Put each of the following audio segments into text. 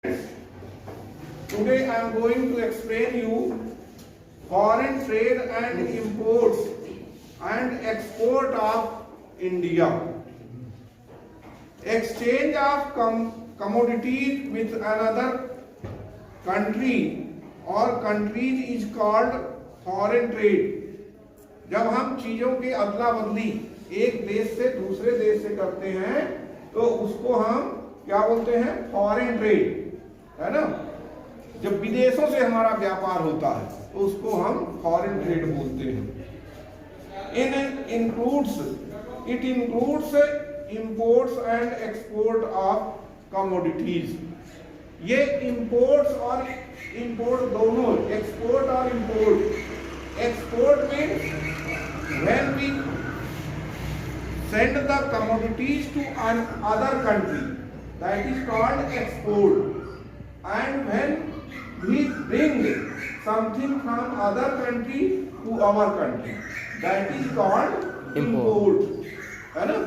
Today I am going to explain you foreign trade and imports and export of India. Exchange of commodities with another country or countries is called foreign trade. जब हम चीजों की अदला बदली एक देश से दूसरे देश से करते हैं तो उसको हम क्या बोलते हैं? फॉरेन ट्रेड, है ना। जब विदेशों से हमारा व्यापार होता है तो उसको हम फॉरेन ट्रेड बोलते हैं। It includes imports and export of commodities. ये इंपोर्ट्स और इंपोर्ट दोनों, एक्सपोर्ट और import. Export means when we send the commodities to another country, that is called export. And when we bring something from other country to our country, that is called import, है ना।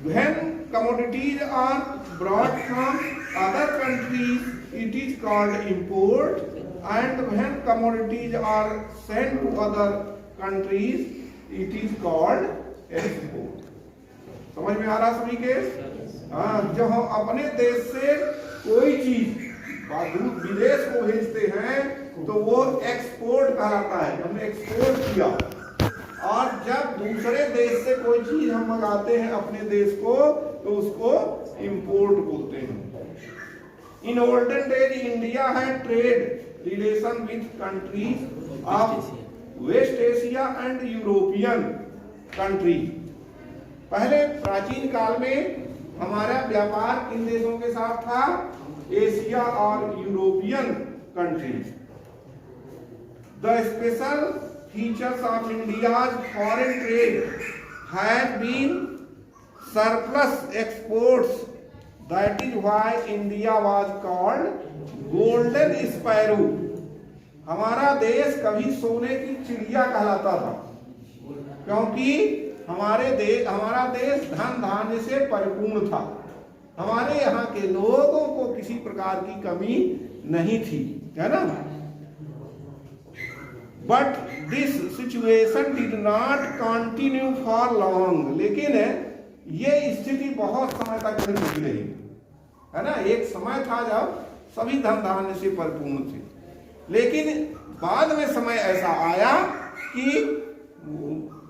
When commodities are brought from other countries, it is called import. And when commodities are sent to other countries, it is called export. समझ में आ रहा सभी के? हाँ, जब हम अपने देश से कोई चीज विदेश को भेजते हैं तो वो एक्सपोर्ट कहलाता है, हमने एक्सपोर्ट किया। और जब दूसरे देश से कोई चीज हम मंगाते हैं अपने देश को तो उसको इंपोर्ट बोलते हैं। In olden days, India had trade relation with countries of West Asia and European countries. पहले प्राचीन काल में हमारा व्यापार किन देशों के साथ था? एशिया और European countries. The special features of India's foreign trade have been surplus exports. That is why India was called golden sparrow. हमारा देश कभी सोने की चिड़िया कहलाता था क्योंकि हमारा देश धन धान्य से परिपूर्ण था। हमारे यहाँ के लोगों को किसी प्रकार की कमी नहीं थी, है ना। But this situation did not continue for long. लेकिन ये स्थिति बहुत समय तक नहीं टिकी रही, है ना। एक समय था जब सभी धन धान्य से परिपूर्ण थे, लेकिन बाद में समय ऐसा आया कि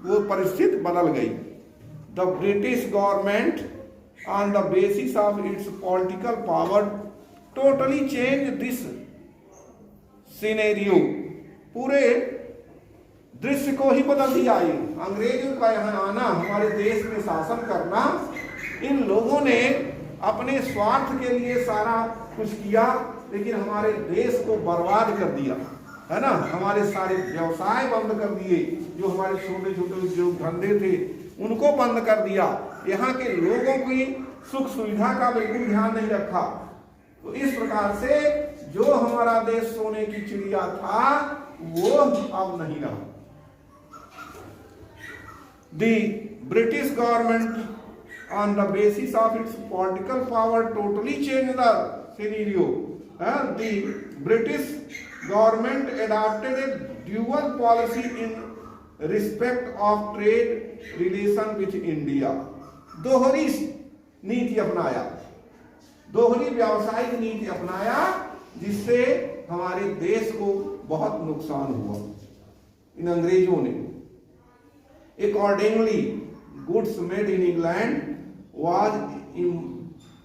वो परिस्थिति बदल गई। The British government on the basis of its political power totally change this scenario. पूरे दृश्य को ही बदल दिया। अंग्रेजों का यहाँ आना, हमारे देश में शासन करना, इन लोगों ने अपने स्वार्थ के लिए सारा कुछ किया, लेकिन हमारे देश को बर्बाद कर दिया, है ना। हमारे सारे व्यवसाय बंद कर दिए, जो हमारे छोटे छोटे जो धंधे थे उनको बंद कर दिया। यहाँ के लोगों की सुख सुविधा का बिल्कुल ध्यान नहीं रखा। तो इस प्रकार से जो हमारा देश सोने की चिड़िया था वो अब नहीं रहा। The British government, on the basis of its political power, totally changed the scenario. The British government adopted a dual policy in respect of trade relation with India. दोहरी नीति अपनाया, दोहरी व्यावसायिक नीति अपनाया, जिससे हमारे देश को बहुत नुकसान हुआ इन अंग्रेजों ने। Accordingly, goods made in England was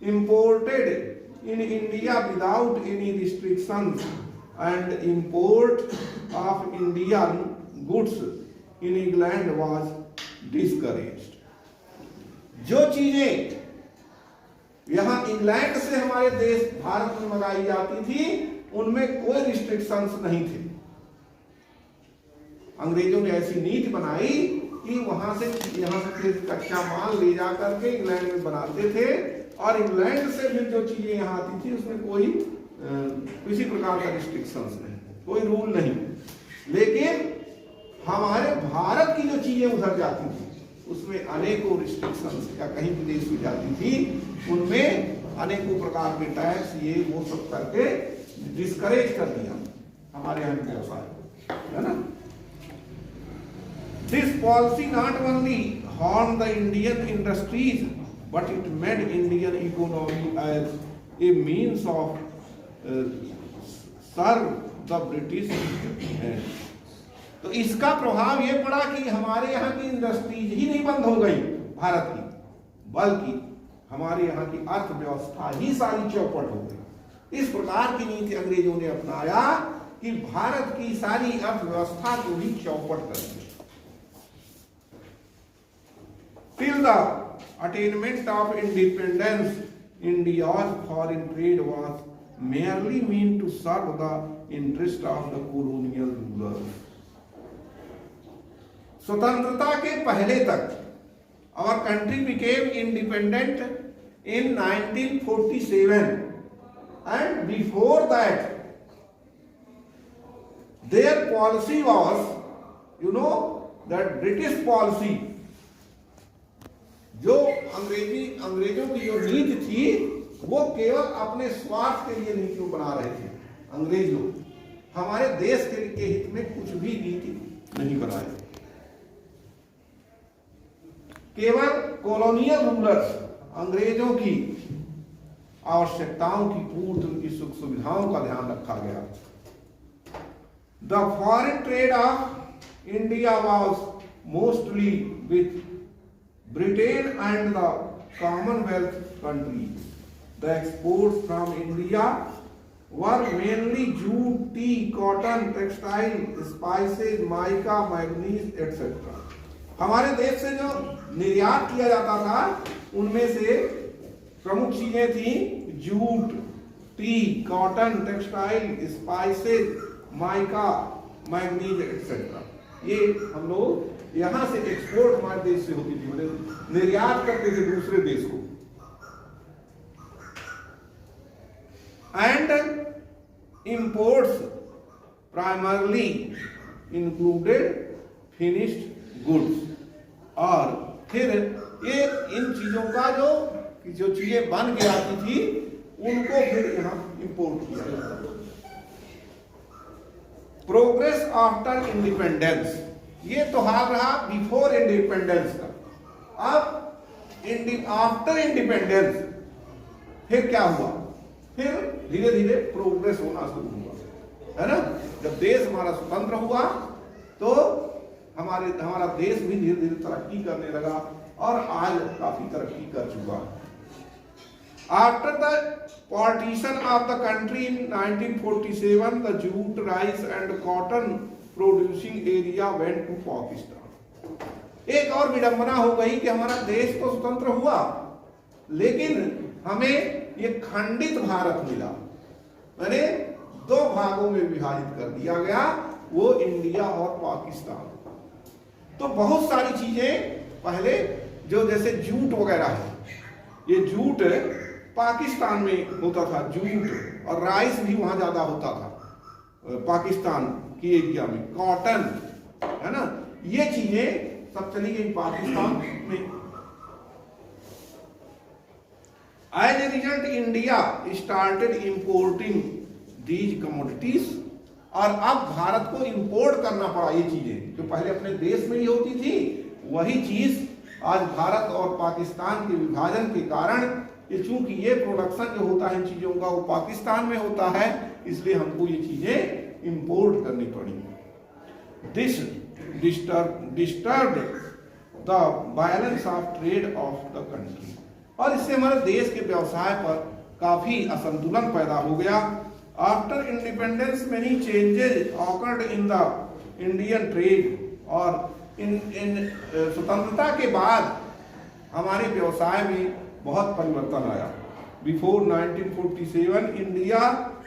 imported in India without any restrictions, and import of Indian goods in England was discouraged. जो चीजें यहाँ इंग्लैंड से हमारे देश भारत में मंगाई जाती थी उनमें कोई रिस्ट्रिक्शंस नहीं थे। अंग्रेजों ने ऐसी नीति बनाई कि वहां से यहाँ से कच्चा माल ले जा करके इंग्लैंड में बनाते थे, और इंग्लैंड से फिर जो चीजें यहाँ आती थी उसमें कोई किसी प्रकार का रिस्ट्रिक्शंस नहीं, कोई रूल नहीं। लेकिन हमारे भारत की जो चीजें उधर जाती थी उसमें अनेकों रिस्ट्रिक्शंस या कहीं विदेश में जाती थी उनमें अनेकों प्रकार के टैक्स ये वो सब करके डिस्करेज कर दिया हमारे यहाँ के व्यवसाय, है ना। This policy not only harmed the Indian industries but it made Indian economy as a means of serve the British। तो इसका प्रभाव ये पड़ा कि हमारे यहाँ की इंडस्ट्रीज ही नहीं बंद हो गई भारत की, बल्कि हमारे यहाँ की अर्थव्यवस्था ही सारी चौपट हो गई। इस प्रकार की नीति अंग्रेजों ने अपनाया कि भारत की सारी अर्थव्यवस्था को ही चौपट कर दिया। Till the attainment of independence, India's foreign trade was merely meant to serve the interest of the colonial rulers। स्वतंत्रता के पहले तक our country became independent in 1947 and before that their policy was, you know, that British policy, जो अंग्रेजों की जो नीति थी वो केवल अपने स्वार्थ के लिए नीति बना रहे थे। अंग्रेज लोग हमारे देश के हित में कुछ भी नीति नहीं बनाए, केवल कॉलोनियल रूलर्स अंग्रेजों की आवश्यकताओं की पूर्ति, उनकी सुख सुविधाओं का ध्यान रखा गया। The foreign trade off India was mostly with Britain and the Commonwealth countries। The exports from India were mainly jute, tea, cotton, textile, spices, mica, manganese, etc। हमारे देश से जो निर्यात किया जाता था उनमें से प्रमुख चीजें थी jute, T, cotton, textile, spices, mica, manganese etcetera. ये हम लोग यहां से एक्सपोर्ट हमारे देश से होती थी, मतलब निर्यात करते थे दूसरे देश को। And imports primarily included finished goods. और फिर ये इन चीजों का जो चीजें बन के आती थी उनको फिर यहाँ इंपोर्ट किया जाता था। प्रोग्रेस आफ्टर इंडिपेंडेंस, ये तो हाल रहा बिफोर इंडिपेंडेंस का। अब आफ्टर इंडिपेंडेंस फिर क्या हुआ, फिर धीरे धीरे प्रोग्रेस होना शुरू हुआ, है ना। जब देश हमारा स्वतंत्र हुआ तो हमारा देश भी धीरे धीरे तरक्की करने लगा और आज काफी तरक्की कर चुका। After the partition of the country in 1947 the jute, rice and cotton producing area went to Pakistan. एक और विडंबना हो गई कि हमारा देश तो स्वतंत्र हुआ लेकिन हमें ये खंडित भारत मिला, यानी दो भागों में विभाजित कर दिया गया, वो इंडिया और पाकिस्तान। तो बहुत सारी चीजें पहले जो जैसे जूट वगैरह है, ये जूट पाकिस्तान में होता था, जूट और राइस भी वहां ज्यादा होता था पाकिस्तान की एरिया में, कॉटन, है ना, ये चीजें सब चली गई पाकिस्तान में। As a result India started importing these commodities, और अब भारत को इंपोर्ट करना पड़ा ये चीजें जो पहले अपने देश में ही होती थी, वही चीज आज भारत और पाकिस्तान के विभाजन के कारण, ये चूंकि ये प्रोडक्शन जो होता है इन चीजों का वो पाकिस्तान में होता है, इसलिए हमको ये चीजें इंपोर्ट करनी पड़ी। This disturb the balance of trade off the country, और इससे हमारे देश के व्यवसाय पर काफी असंतुलन पैदा हो गया। After independence many changes occurred in the Indian trade, और इन स्वतंत्रता के बाद हमारे व्यवसाय में बहुत परिवर्तन आया। Before 1947 India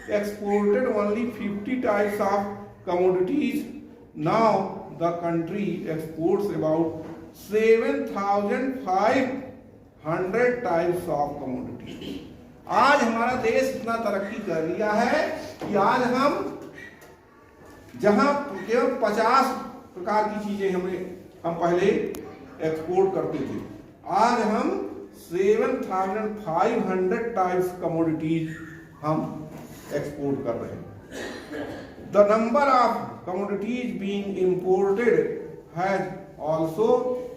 exported only 50 types of commodities. Now the country exports about 7,500 types of commodities. आज हमारा देश इतना तरक्की कर लिया है कि आज हम जहां केवल 50 प्रकार की चीजें हम पहले एक्सपोर्ट करते थे। आज हम 7,500 टाइप्स कमोडिटीज हम एक्सपोर्ट कर रहे हैं। The number of commodities being imported has also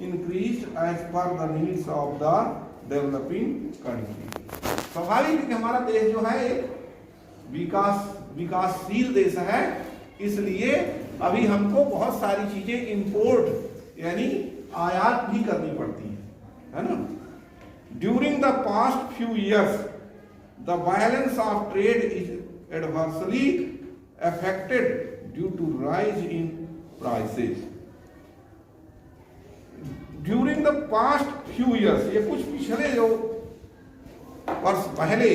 increased as per the needs of the developing country. स्वाभाविक है कि हमारा देश जो है एक विकासशील देश है, इसलिए अभी हमको बहुत सारी चीजें इंपोर्ट यानी आयात भी करनी पड़ती है ना। During the past few years the balance of trade is adversely affected due to rise in prices. During the past few years, ये कुछ पिछले जो वर्ष पहले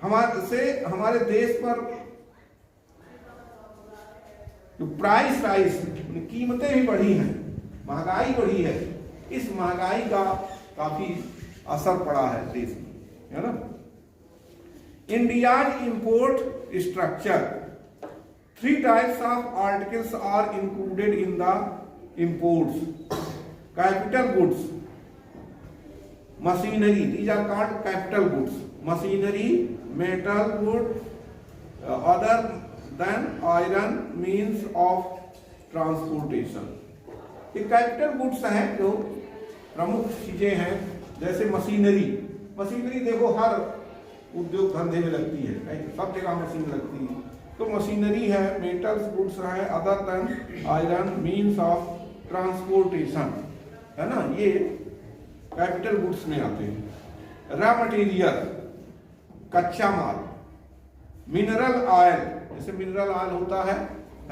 हमारे देश पर जो प्राइस राइज कीमतें भी बढ़ी हैं, महंगाई बढ़ी है, इस महंगाई का काफी असर पड़ा है देश में, है ना। India's import structure, 3 types of articles are included in the imports. Capital goods, machinery, these are called capital goods, machinery, metal good, other than iron means of transportation। ये कैपिटल गुड्स हैं जो प्रमुख चीजें हैं, जैसे मशीनरी। मशीनरी देखो हर उद्योग धंधे में लगती है, सब जगह मशीन लगती है, तो मशीनरी है। मेटल्स गुड्स है, other than iron means of transportation, है ना, ये कैपिटल गुड्स में आते हैं। रॉ मटेरियल, कच्चा माल। मिनरल ऑयल, जैसे मिनरल ऑयल होता है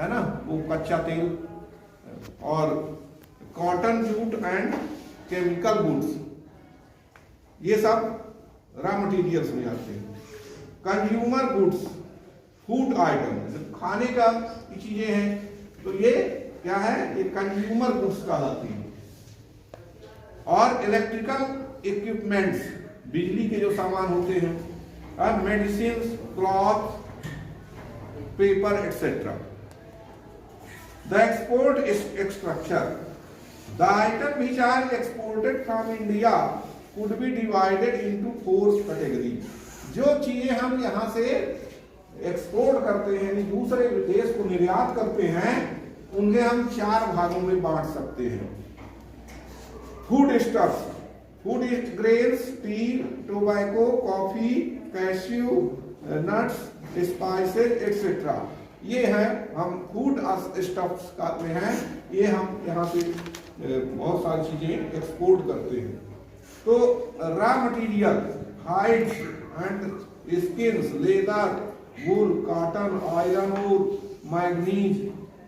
ना, वो कच्चा तेल। और cotton, jute and chemical goods, ये सब रॉ मटेरियल्स में आते हैं। कंज्यूमर गुड्स, फूड आइटम, जैसे खाने का की चीजें हैं, तो ये क्या है, ये कंज्यूमर गुड्स कहलाती हैं। और इलेक्ट्रिकल इक्विपमेंट्स, बिजली के जो सामान होते हैं, medicine, cloth, paper etcetera. The export structure, the item which are exported from India could be divided into 4 category. जो चीजें हम यहाँ से एक्सपोर्ट करते हैं, दूसरे देश को निर्यात करते हैं, उनके हम 4 भागों में बांट सकते हैं। Food stuffs, food grains, T, tobacco, coffee, cashew, nuts, spices etcetera, ये है हम फूड स्टफ्स का में हैं, ये हम यहाँ से बहुत सारी चीजें एक्सपोर्ट करते हैं। तो raw material, hides and skins, leather, wool, cotton, iron और मैग्नीज,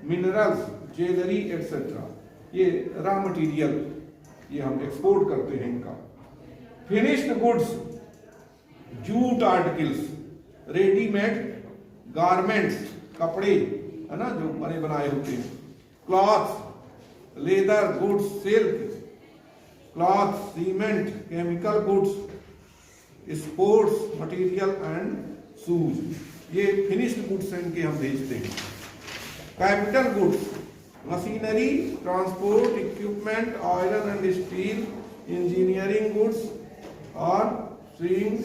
मिनरल्स, ज्वेलरी एक्सेट्रा, ये रॉ मटेरियल, ये हम एक्सपोर्ट करते हैं इनका। Finished goods, jute articles, readymade garments, कपड़े, है ना, जो बने बनाए होते हैं। Clothes, leather goods, silk cloth, cement, chemical goods, sports material and shoes, ये फिनिश्ड गुड्स हैं, इनके हम भेजते हैं। Capital goods, machinery, transport equipment, iron and steel, engineering goods और स्विंग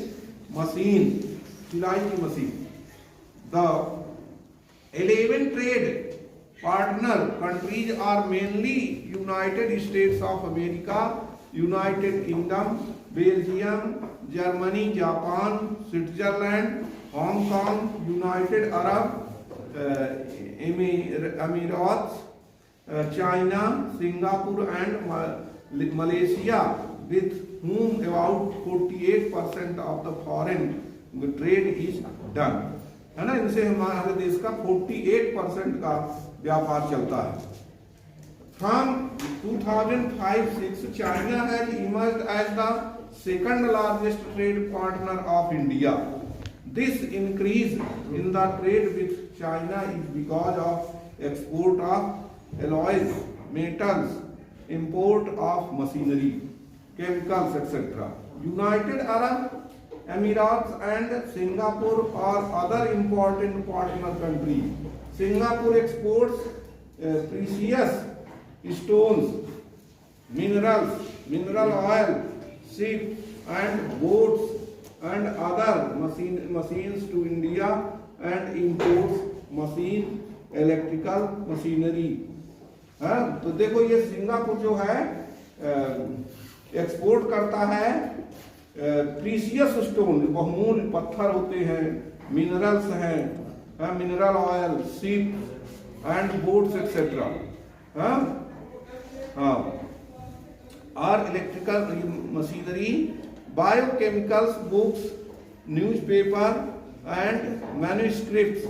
मशीन, सिलाई की machine. The 11 trade partner countries are mainly united states of America, united kingdom, Belgium, Germany, Japan, Switzerland, Hong Kong, united Arab Emirates, China, Singapore and Malaysia, with whom about 48% of the foreign trade is done, है ना। इनसे हमारे देश का 48% का व्यापार चलता है। From 2005-06, China has emerged as the second largest trade partner of India. This increase in the trade with China is because of export of alloys, metals, import of machinery, chemicals, etc. United Arab Emirates and Singapore are other important partner countries. Singapore exports precious stones, minerals, mineral oil, ships and boats and other machines to India and imports machine, electrical machinery. हाँ, तो देखो ये Singapore जो है export करता है precious stone, बहुमूल्य पत्थर होते हैं, मिनरल्स हैं, mineral oil, ship and boats etcetera, और electrical machinery, biochemicals, books, newspaper and manuscripts,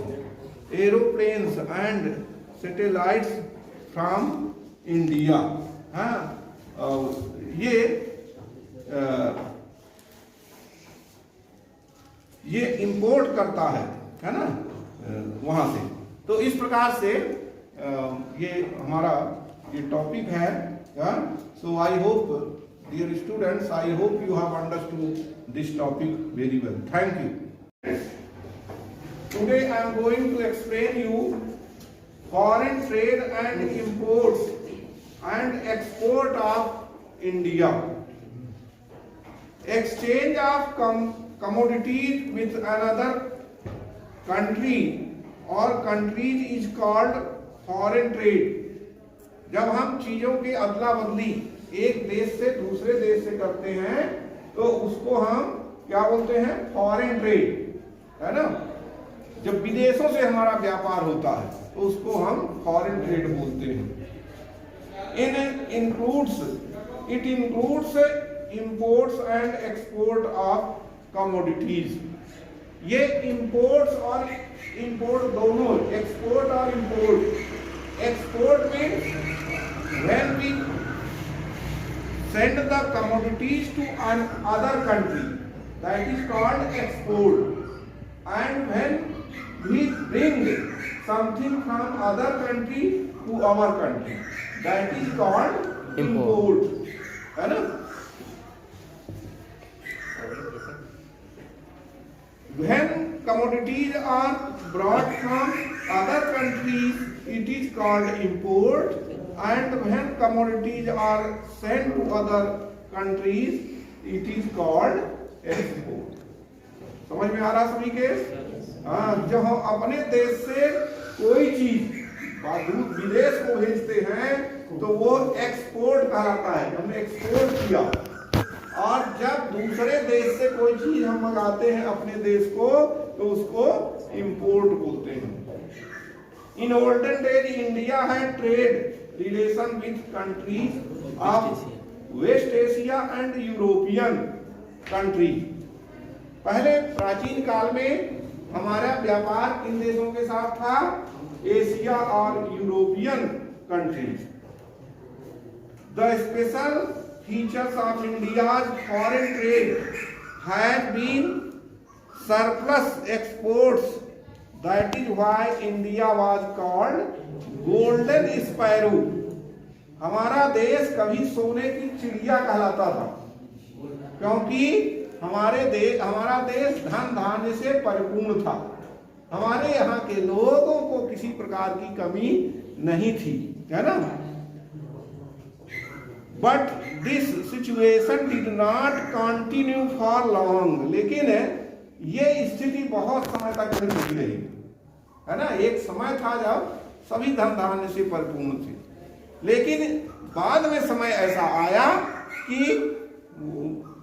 aeroplanes and satellites from India. ये इंपोर्ट करता है ना वहां से. तो इस प्रकार से ये हमारा ये टॉपिक है. So I hope dear students, I hope you have understood this topic very well. Thank you. Today I am going to explain you foreign trade and imports and export of India. Exchange of commodities with another country or countries is called foreign trade. जब हम चीजों की अदला बदली एक देश से दूसरे देश से करते हैं तो उसको हम क्या बोलते हैं? फॉरेन ट्रेड, है ना. जब विदेशों से हमारा व्यापार होता है तो उसको हम फॉरेन ट्रेड बोलते हैं. It includes imports and export of commodities. ये imports और import दोनों, export और import. Export means when we send the commodities to another country, that is called export. And when we bring something from other country to our country, that is called import. है ना. When commodities are brought from other countries, it is called import, and when commodities are sent to other countries, it is called export. समझ में आ रहा सभी के? जब हम अपने देश से कोई चीज विदेश को भेजते हैं तो वो एक्सपोर्ट कहलाता है. हमने एक्सपोर्ट किया. और जब दूसरे देश से कोई चीज हम मंगाते हैं अपने देश को तो उसको इंपोर्ट बोलते हैं. In olden days India had trade relation with countries of west Asia and European country. पहले प्राचीन काल में हमारा व्यापार किन देशों के साथ था? एशिया और European countries. The special features of India's foreign trade have been surplus exports. That is why India was called golden sparrow. हमारा देश कभी सोने की चिड़िया कहलाता था क्योंकि हमारा देश धन धान्य से परिपूर्ण था. हमारे यहाँ के लोगों को किसी प्रकार की कमी नहीं थी, है ना. But this situation did not continue for long. लेकिन ये स्थिति बहुत समय तक नहीं टिकी रही, है ना. एक समय था जब सभी धन धान्य से परिपूर्ण थे, लेकिन बाद में समय ऐसा आया कि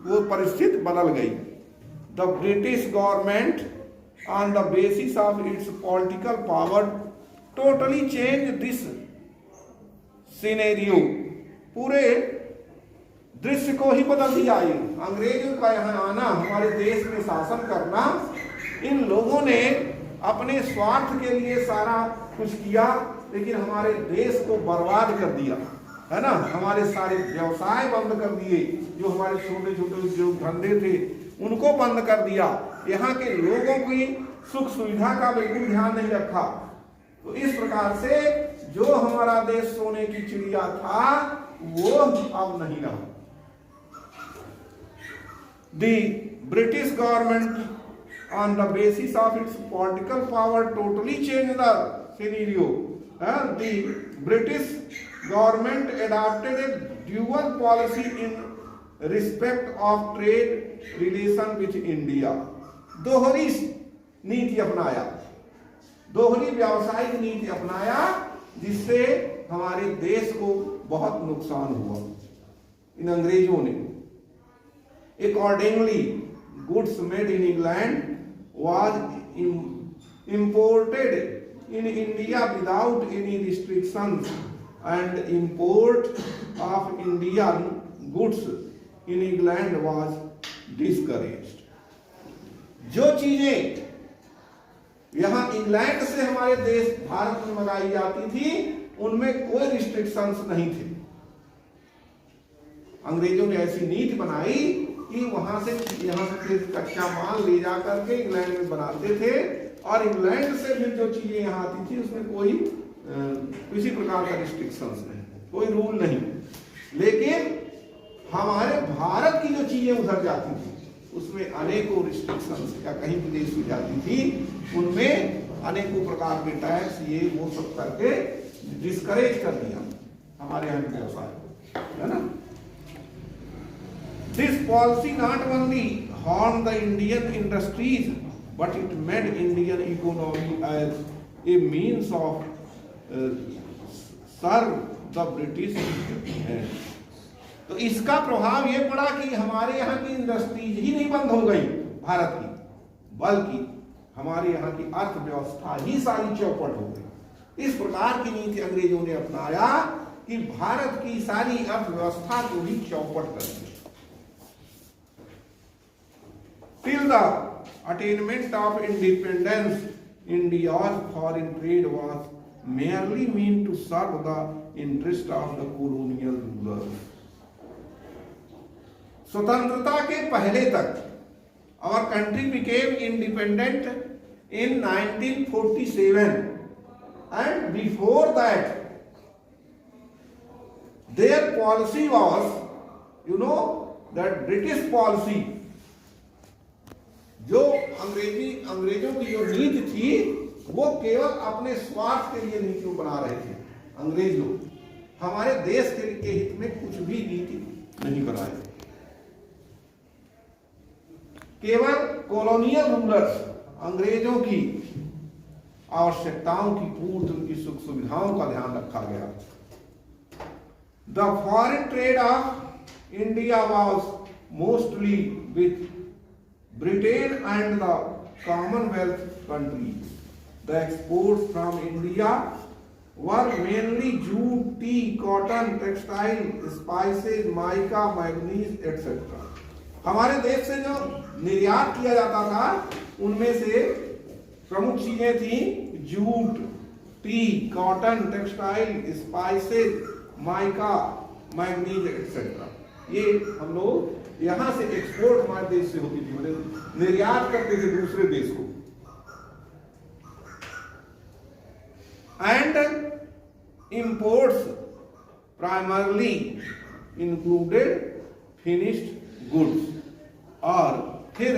वो परिस्थिति बदल गई. The British government on the basis of its political power totally changed this scenario. पूरे दृश्य को ही बदल दिया. ये अंग्रेजों का यहाँ आना, हमारे देश में शासन करना, इन लोगों ने अपने स्वार्थ के लिए सारा कुछ किया, लेकिन हमारे देश को बर्बाद कर दिया, है ना. हमारे सारे व्यवसाय बंद कर दिए. जो हमारे छोटे छोटे उद्योग धंधे थे उनको बंद कर दिया. यहाँ के लोगों की सुख सुविधा का बिल्कुल ध्यान नहीं रखा. तो इस प्रकार से जो हमारा देश सोने की चिड़िया था वो अब नहीं रहा. The British government on the basis of its political power totally changed the scenario. The British government adopted a dual policy in respect of trade relation with India. दोहरी नीति अपनाया, दोहरी व्यावसायिक नीति अपनाया, जिससे हमारे देश को बहुत नुकसान हुआ इन अंग्रेजों ने. Accordingly, goods made in England was imported in India without any restrictions, and import of Indian goods in England was discouraged. जो चीजें यहाँ इंग्लैंड से हमारे देश भारत में मंगाई जाती थी उनमें कोई रिस्ट्रिक्शंस नहीं थे. अंग्रेजों ने ऐसी नीति बनाई कि वहां से यहाँ से कच्चा माल ले जा करके इंग्लैंड में बनाते थे, और इंग्लैंड से भी जो चीजें यहाँ आती थी उसमें कोई किसी प्रकार का रिस्ट्रिक्शंस नहीं, कोई रूल नहीं. लेकिन हमारे भारत की जो चीजें उधर जाती थी उसमें अनेकों रिस्ट्रिक्शंस, या कहीं विदेश में जाती थी उनमें अनेकों प्रकार के टैक्स ये वो सब करके डिस्करेज कर दिया हमारे यहाँ के व्यवसाय, है ना. This policy not only harmed the Indian industries, but it made Indian economy as a means of serve the British. तो इसका प्रभाव ये पड़ा कि हमारे यहाँ की इंडस्ट्रीज ही नहीं बंद हो गई भारत की, बल्कि हमारे यहाँ की अर्थव्यवस्था ही सारी चौपट हो गई. इस प्रकार की नीति अंग्रेजों ने अपनाया कि भारत की सारी अर्थव्यवस्था को ही चौपट कर दिया. Till the attainment of independence, India's foreign trade was merely meant to serve the interest of the colonial rulers. स्वतंत्रता के पहले तक our country became independent in 1947, and before that their policy was, that British policy, जो अंग्रेजों की जो नीति थी वो केवल अपने स्वार्थ के लिए नीति बना रहे थे. अंग्रेज लोग हमारे देश के हित में कुछ भी नीति नहीं बनाए. केवल कॉलोनियल रूलर्स, अंग्रेजों की आवश्यकताओं की पूर्ति, उनकी सुख सुविधाओं का ध्यान रखा गया. The foreign trade off India was mostly with Britain and the Commonwealth countries. The exports from India were mainly jute, tea, cotton, textile, spices, mica, manganese, etc. हमारे देश से जो निर्यात किया जाता था उनमें से प्रमुख चीजें थी jute, T, cotton, textile, spices, mica, manganese etcetera. ये हम लोग यहां से एक्सपोर्ट हमारे देश से होती थी, मतलब निर्यात करते थे दूसरे देश को. And imports primarily included finished goods. और फिर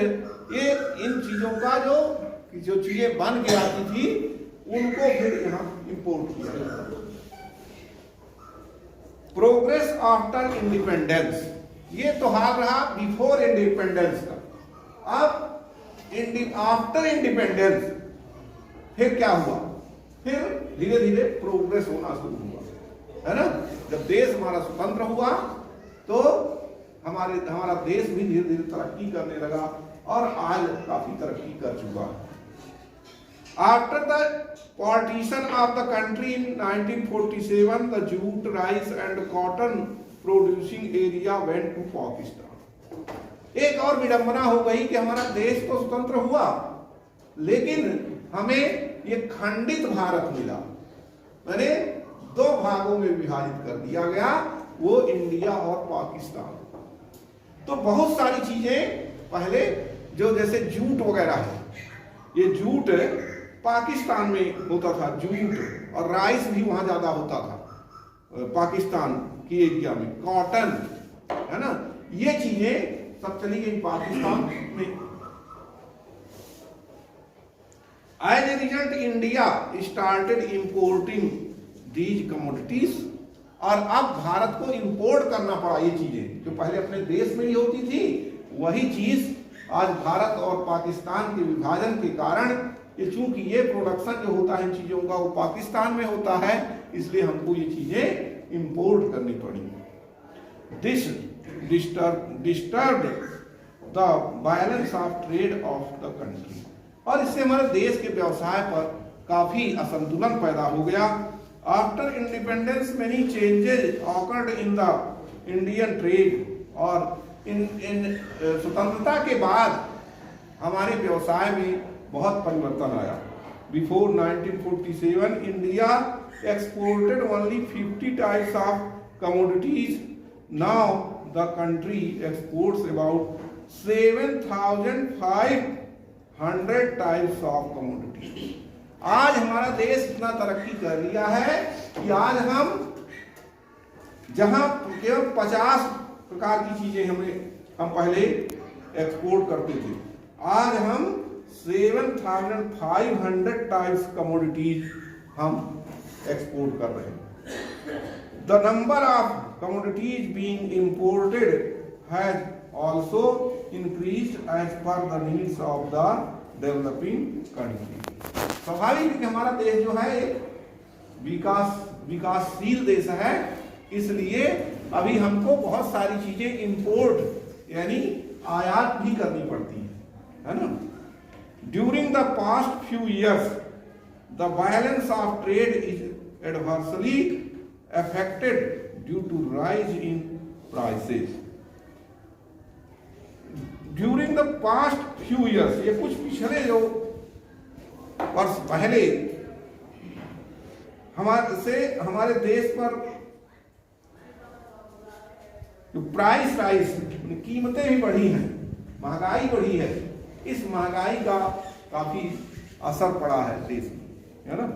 ये इन चीजों का जो चीजें बन के आती थी उनको फिर यहां इंपोर्ट किया जाता था. प्रोग्रेस आफ्टर इंडिपेंडेंस, ये तो हाल रहा बिफोर इंडिपेंडेंस का. अब आफ्टर इंडिपेंडेंस फिर क्या हुआ? फिर धीरे धीरे प्रोग्रेस होना शुरू हुआ, है ना. जब देश हमारा स्वतंत्र हुआ तो हमारा देश भी धीरे धीरे तरक्की करने लगा, और आज काफी तरक्की कर चुका है. After the partition of the country in 1947, the jute, rice and cotton producing area went to Pakistan. एक और विडंबना हो गई कि हमारा देश तो स्वतंत्र हुआ, लेकिन हमें ये खंडित भारत मिला, यानी दो भागों में विभाजित कर दिया गया, वो इंडिया और पाकिस्तान. तो बहुत सारी चीजें पहले जो जैसे जूट वगैरह है, ये जूट पाकिस्तान में होता था, जूट, और राइस भी वहां ज्यादा होता था पाकिस्तान की एरिया में. कॉटन, है ना, ये चीजें सब चली गई पाकिस्तान में. As a result India started importing these commodities और अब भारत को इंपोर्ट करना पड़ा ये चीजें, जो पहले अपने देश में ही होती थी वही चीज आज भारत और पाकिस्तान के विभाजन के कारण, ये चूंकि ये प्रोडक्शन जो होता है इन चीजों का वो पाकिस्तान में होता है, इसलिए हमको ये चीजें इंपोर्ट करनी पड़ी। This disturb the balance of trade off the country, और इससे हमारे देश के व्यवसाय पर काफी असंतुलन पैदा हो गया। After independence many changes occurred in the Indian trade, और इन स्वतंत्रता के बाद हमारे व्यवसाय में बहुत परिवर्तन आया। Before 1947 India exported only 50 types of commodities, now the country exports about 7,500 types of commodities. आज हमारा देश इतना तरक्की कर लिया है कि आज हम जहां केवल 50 प्रकार की चीजें हम पहले एक्सपोर्ट करते थे, आज हम 7,500 टाइप्स कमोडिटीज हम एक्सपोर्ट कर रहे हैं। The number of commodities being imported has also increased as per the needs of the developing country. स्वाभाविक है कि हमारा देश जो है एक विकासशील देश है, इसलिए अभी हमको बहुत सारी चीजें इंपोर्ट यानी आयात भी करनी पड़ती है ना। During the past few years the balance of trade is adversely affected due to rise in prices. During the past few years, ये कुछ पिछले जो वर्ष पहले हमारे देश पर जो प्राइस राइज, कीमतें भी बढ़ी हैं, महंगाई बढ़ी है, इस महंगाई का काफी असर पड़ा है देश में, है ना।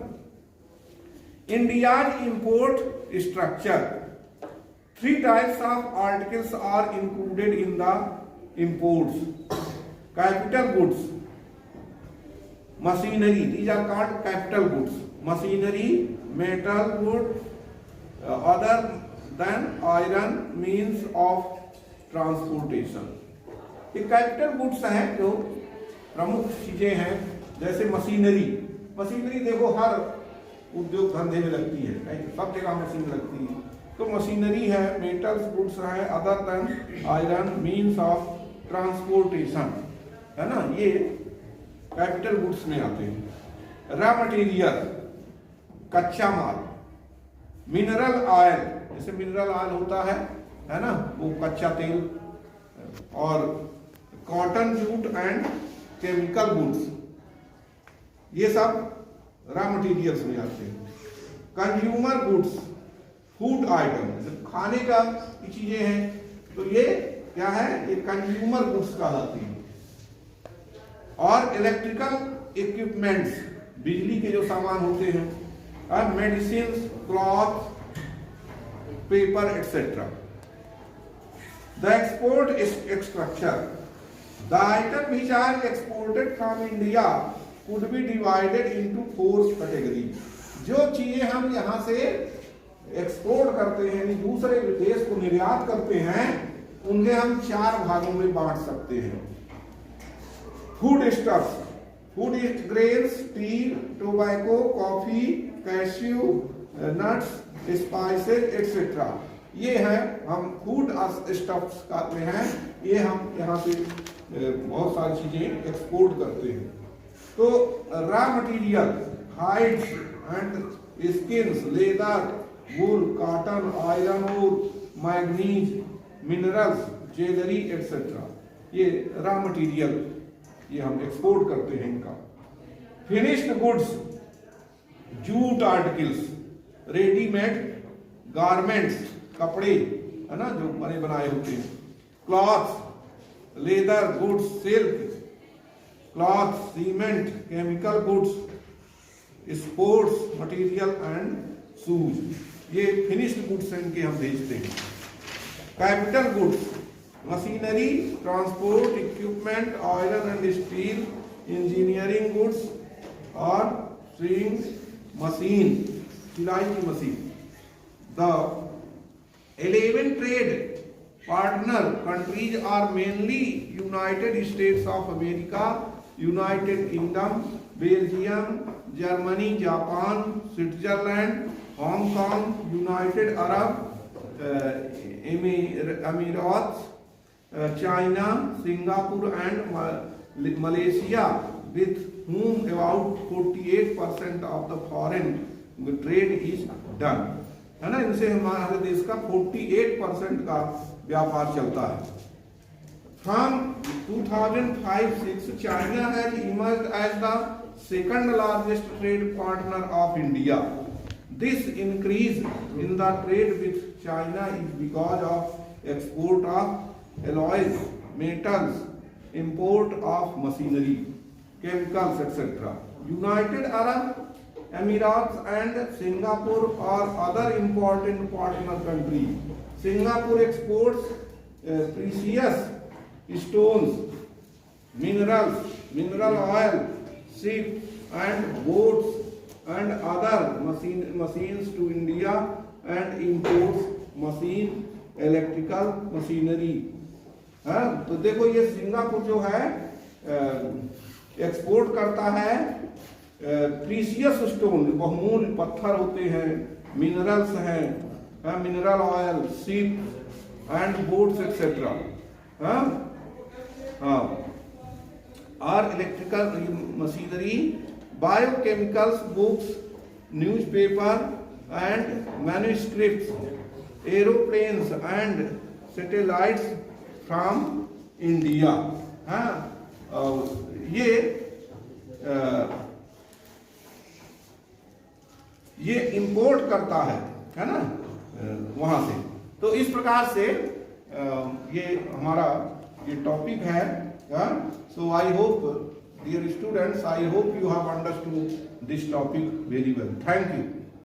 India's import structure, 3 types of articles are included in the imports, capital goods, machinery, these are called capital goods, machinery, metal good, other than iron means of transportation। ये कैपिटल गुड्स हैं जो प्रमुख चीजें हैं, जैसे मशीनरी देखो हर उद्योग धंधे में लगती है, सब जगह मशीन लगती है, तो मशीनरी है, मेटल्स गुड्स है, other than iron means of transportation, है ना, ये कैपिटल गुड्स में आते हैं। रॉ मटेरियल, कच्चा माल, मिनरल ऑयल, जैसे मिनरल ऑयल होता है ना, वो कच्चा तेल, और cotton, jute and chemical goods, ये सब रॉ मटेरियल्स में आते हैं। कंज्यूमर गुड्स, फूड आइटम, खाने का की चीजें हैं, तो ये क्या है, ये कंज्यूमर गुड्स कहलाती हैं। और इलेक्ट्रिकल इक्विपमेंट्स, बिजली के जो सामान होते हैं, और medicine, cloth, paper etcetera. The export structure, the item which are exported from India could be divided into 4 category. जो चीजें हम यहाँ से एक्सपोर्ट करते हैं, दूसरे देश को निर्यात करते हैं, उन्हें हम 4 भागों में बांट सकते हैं। Food stuffs, food grains, T, tobacco, coffee, cashew, nuts, spices etcetera, ये है हम फूड स्टफ्स कहते हैं। ये हम यहाँ से बहुत सारी चीजें एक्सपोर्ट करते हैं। तो raw material, hides and skins, leather, wool, cotton, iron ore, manganese, minerals, jewellery etcetera, ये रॉ मटेरियल, ये हम एक्सपोर्ट करते हैं इनका। Finished goods, jute articles, readymade garments, कपड़े, है ना, जो बने बनाए होते हैं। Clothes, leather goods, silk cloth, cement, chemical goods, sports material and shoes, ये फिनिश्ड गुड्स हैं, इनके हम भेजते हैं। Capital goods, machinery, transport equipment, iron and steel, engineering goods और स्विंग मशीन, सिलाई की machine. The 11 trade partner countries are mainly United States of America, United Kingdom, Belgium, Germany, Japan, Switzerland, Hong Kong, United Arab Emirates, China, Singapore and Malaysia, with whom about 48% of the foreign trade is done, है ना। इनसे हमारे देश का 48% का व्यापार चलता है। From 2005-6, China has emerged as the second largest trade partner of India. This increase in the trade with China is because of export of alloys, metals, import of machinery, chemicals, etc. United Arab Emirates and Singapore are other important partner countries. Singapore exports precious stones, minerals, mineral oil, ship and boats and other machines to India and imports machine, electrical machinery. हाँ, तो देखो ये Singapore जो है export करता है precious stone, बहुमूल्य पत्थर होते हैं, मिनरल्स हैं, mineral oil, ship and boats etcetera, और electrical machinery, biochemicals, books, newspaper and manuscripts, aeroplanes and satellites from India. ये इंपोर्ट करता है ना वहां से। तो इस प्रकार से ये हमारा ये टॉपिक है। So I hope dear students, I hope you have understood this topic very well. Thank you.